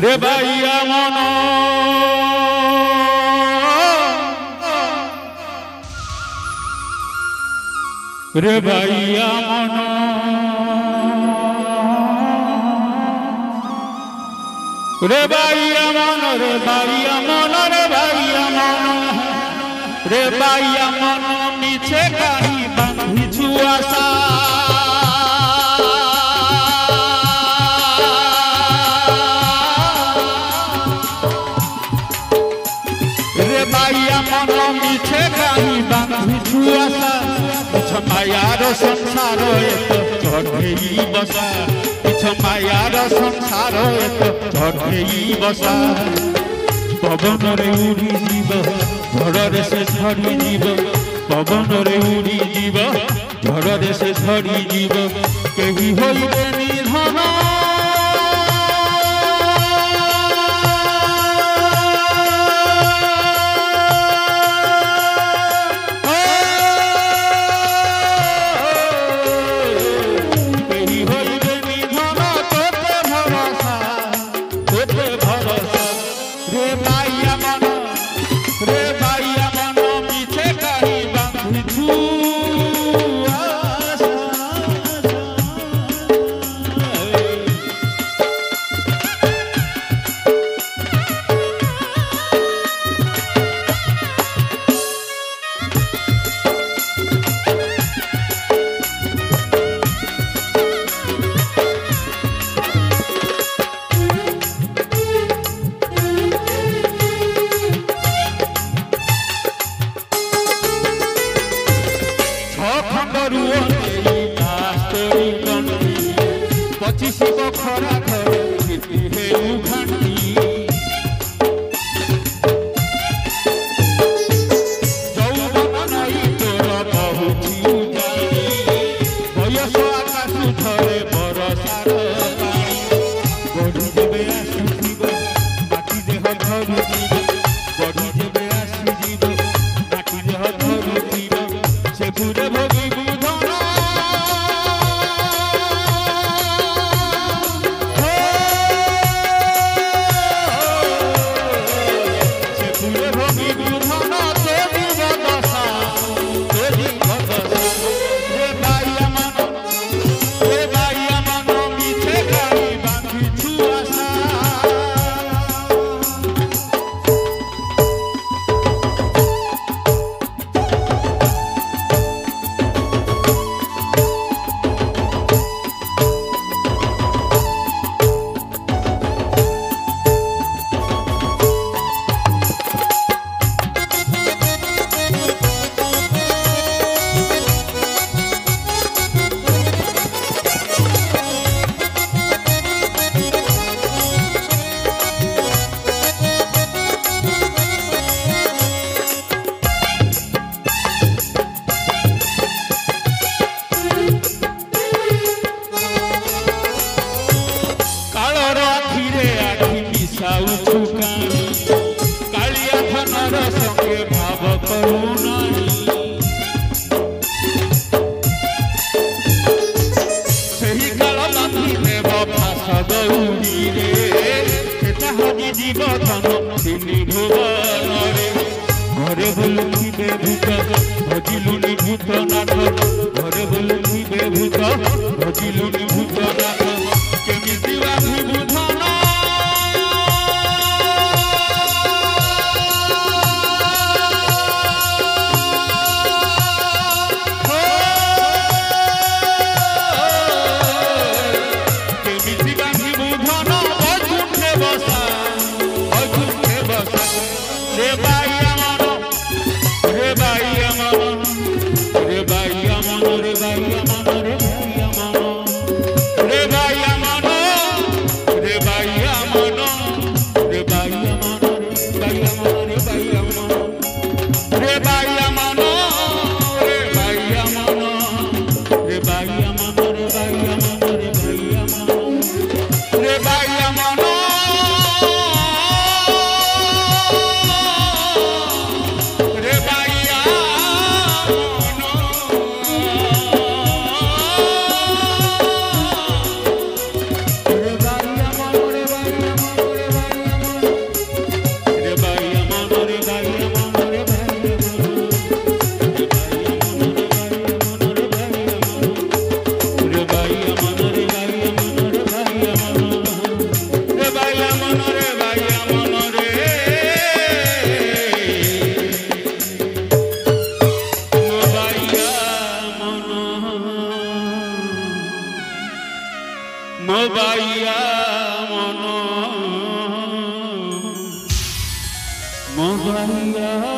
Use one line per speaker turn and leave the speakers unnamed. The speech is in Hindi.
রে ভাইয়া মন রে ভাইয়া মন রে ভাইয়া মন রে ভাইয়া মন রে ভাইয়া মন রে ভাইয়া মন মিছে কাহি বাঁধিছু আশা রে ভাইয়া মন মিছে কাহি বাঁধিছু আশা মায়ার সংসার এত চढ़ेई बसा मायार संसार एत चढ़ेई बसा पवन रे उड़ी जीव झड़े से झड़ी जीव पवन रे उड़ी जीव झड़े से झड़ी जीव केही होइबे निधन घरे बुलुथिबे भूत भजिलुनि भूतनाथ घरे बुलुथिबे भूत भजिलुनि भूतनाथ केमिति बाधि बुधन केमिति बाधि बुधन वैकुंठे बसा रे भाइया मन रे भाइया मन रे भाइया मन रे भाइया मन रे भाइया मन বাইয়া মনরে বাইয়া মন বাইয়া মন বাইয়া